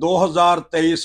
2023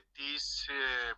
30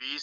20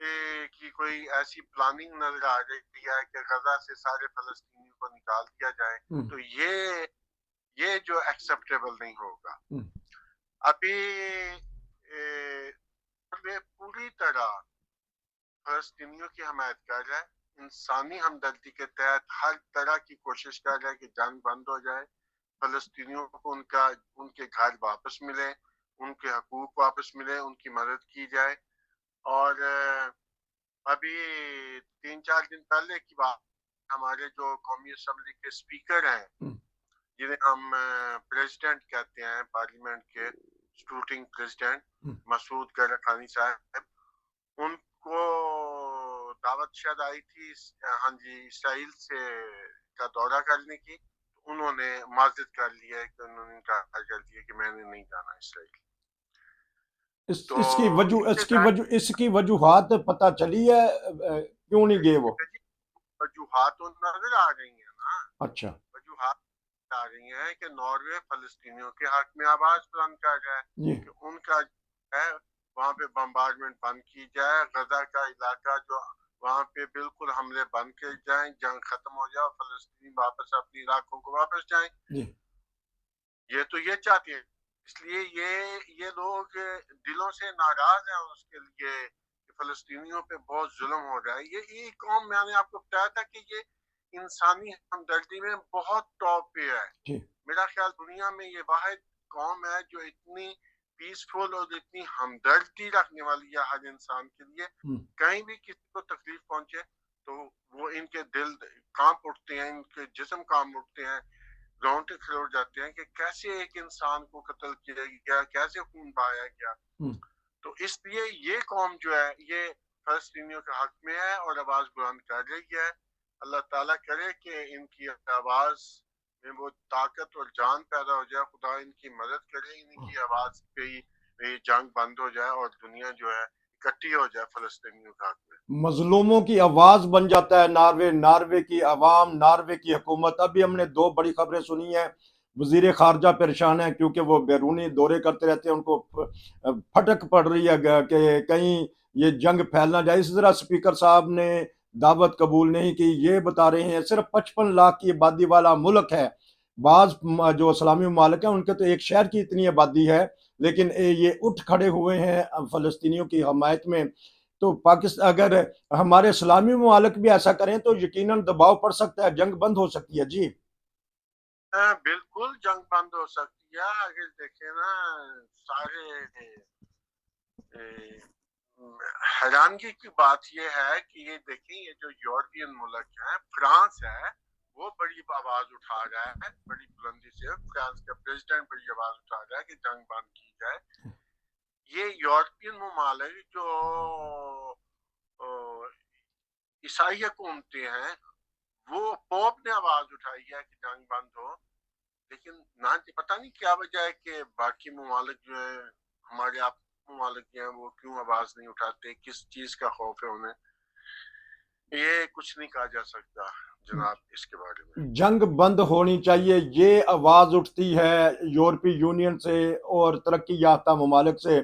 کی کوئی ایسی پلاننگ نظر آ رہی ہے کہ غزہ سے سارے فلسطینیوں کو نکال دیا جائے، تو یہ جو ایکسیپٹیبل نہیں ہوگا. ابھی پوری طرح فلسطینیوں کی حمایت کر رہا ہے، انسانی ہمدردی کے تحت ہر طرح کی کوشش کر رہا ہے کہ جنگ بند ہو جائے، فلسطینیوں کو ان کے گھر واپس ملے، ان کے حقوق واپس ملے، ان کی مدد کی جائے. اور ابھی 3-4 دن پہلے کی بات، ہمارے جو قومی اسمبلی کے اسپیکر ہیں جنہیں ہم پریزیڈنٹ کہتے ہیں پارلیمنٹ کے، اسکروٹنگ پریزیڈنٹ مسعود گرخانی صاحب، ان کو دعوت شاید آئی تھی ہاں جی اسرائیل سے کا دورہ کرنے کی. انہوں نے معذرت کر لیا ہے کہ انہوں نے کہا کر دیا کہ میں نے نہیں جانا اسرائیل. اس کی وجوہات پتہ چلی ہے کیوں نہیں گئے وہ؟ وجوہات تو نظر آ رہی ہیں نا. اچھا، وجوہات آ رہی ہیں کہ ناروے فلسطینیوں کے حق میں آواز بلند کر رہا ہے کہ ان کا ہے وہاں پہ بمبارڈمنٹ بند کی جائے، غزہ کا علاقہ جو وہاں پہ بالکل حملے بند کیے جائیں، جنگ ختم ہو جائے اور فلسطین واپس اپنے علاقوں کو واپس جائیں. یہ تو یہ چاہتے ہیں، اس لیے یہ لوگ دلوں سے ناراض ہیں اس کے لیے کہ فلسطینیوں پہ بہت ظلم ہو رہا ہے. یہ قوم میں نے آپ کو بتایا تھا کہ یہ انسانی ہمدردی میں بہت ٹاپ پہ ہے. میرا خیال دنیا میں یہ واحد قوم ہے جو اتنی پیسفل اور اتنی ہمدردی رکھنے والی ہے ہر انسان کے لیے. کہیں بھی کسی کو تکلیف پہنچے تو وہ ان کے دل کانپ اٹھتے ہیں، ان کے جسم کانپ اٹھتے ہیں، رونگٹے کھڑ جاتے ہیں کہ کیسے ایک انسان کو قتل کیا گیا، کیسے خون بہایا گیا. تو اس لیے یہ قوم جو ہے یہ فلسطینیوں کے حق میں ہے اور آواز بلند کر رہی ہے. اللہ تعالیٰ کرے کہ ان کی آواز میں وہ طاقت اور جان پیدا ہو جائے، خدا ان کی مدد کرے، ان کی آواز پہ ہی جنگ بند ہو جائے اور دنیا جو ہے اکٹھی ہو جائے فلسطینیوں کے حق میں. مظلوموں کی آواز بن جاتا ہے ناروے کی عوام، ناروے کی حکومت. ابھی ہم نے 2 بڑی خبریں سنی ہیں. وزیر خارجہ پریشان ہے کیونکہ وہ بیرونی دورے کرتے رہتے ہیں، ان کو پھٹک پڑ رہی ہے کہ کہیں یہ جنگ پھیل نہ جائے. اسی طرح اسپیکر صاحب نے دعوت قبول نہیں کی. یہ بتا رہے ہیں صرف 55 لاکھ کی آبادی والا ملک ہے. بعض جو اسلامی ممالک ہیں ان کے تو ایک شہر کی اتنی آبادی ہے، لیکن یہ اٹھ کھڑے ہوئے ہیں فلسطینیوں کی حمایت میں. تو پاکستان اگر ہمارے اسلامی ممالک بھی ایسا کریں تو یقیناً دباؤ پڑ سکتا ہے، جنگ بند ہو سکتی ہے. جی بالکل جنگ بند ہو سکتی ہے. اگر دیکھیں نا سارے حیرانگی کی بات یہ ہے کہ یہ دیکھیں یہ جو یورپین ملک ہیں، فرانس ہے وہ بڑی آواز اٹھا رہا ہے، بڑی بلندی سے فرانس کا پریزیڈنٹ بڑی آواز اٹھا رہا ہے کہ جنگ بند کی جائے. یہ یورپین ممالک جو عیسائی حکومتیں ہیں وہ پوپ نے آواز اٹھائی ہے کہ جنگ بند ہو، لیکن نہ پتہ نہیں کیا وجہ ہے کہ باقی ممالک جو ہیں ہمارے آپ ممالک ہیں وہ کیوں آواز نہیں اٹھاتے، کس چیز کا خوف ہے انہیں. یہ کچھ نہیں کہا جا سکتا جناب اس کے بارے میں. جنگ بند ہونی چاہیے. یہ آواز اٹھتی ہے یورپی یونین سے اور ترقی یافتہ ممالک سے.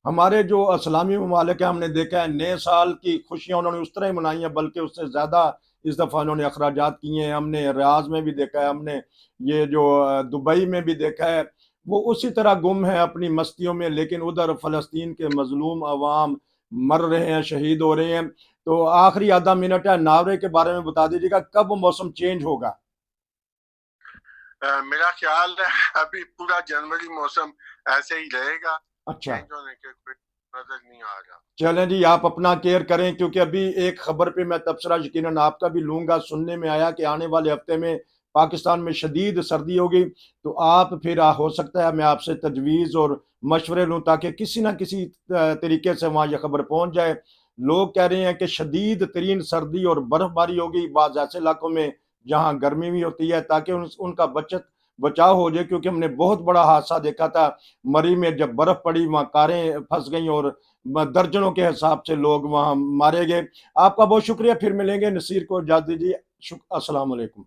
ہمارے جو اسلامی ممالک ہیں ہم نے دیکھا ہے نئے سال کی خوشیاں انہوں نے اس طرح ہی منائی ہیں، بلکہ اس سے زیادہ اس دفعہ انہوں نے اخراجات کیے ہیں. ہم نے ریاض میں بھی دیکھا ہے، ہم نے یہ جو دبئی میں بھی دیکھا ہے، وہ اسی طرح گم ہے اپنی مستیوں میں، لیکن ادھر فلسطین کے مظلوم عوام مر رہے ہیں، شہید ہو رہے ہیں. تو آخری آدھا منٹ ہے، ناروے کے بارے میں بتا دیجیے گا کب موسم چینج ہوگا؟ میرا خیال ہے ابھی پورا جنوری موسم ایسے ہی رہے گا. اچھا، چینج ہونے کے کوئی نظر نہیں آ رہا. چلیں جی، آپ اپنا کیئر کریں، کیونکہ ابھی ایک خبر پہ میں تبصرہ یقیناً آپ کا بھی لوں گا. سننے میں آیا کہ آنے والے ہفتے میں پاکستان میں شدید سردی ہوگی. تو آپ پھر ہو سکتا ہے میں آپ سے تجویز اور مشورے لوں تاکہ کسی نہ کسی طریقے سے وہاں یہ خبر پہنچ جائے. لوگ کہہ رہے ہیں کہ شدید ترین سردی اور برف باری ہوگی بعض ایسے علاقوں میں جہاں گرمی بھی ہوتی ہے، تاکہ ان کا بچاؤ ہو جائے. کیونکہ ہم نے بہت بڑا حادثہ دیکھا تھا مری میں، جب برف پڑی وہاں کاریں پھنس گئیں اور درجنوں کے حساب سے لوگ وہاں مارے گئے. آپ کا بہت شکریہ. پھر ملیں گے. نصیر کو اجازت دیجیے. السلام علیکم.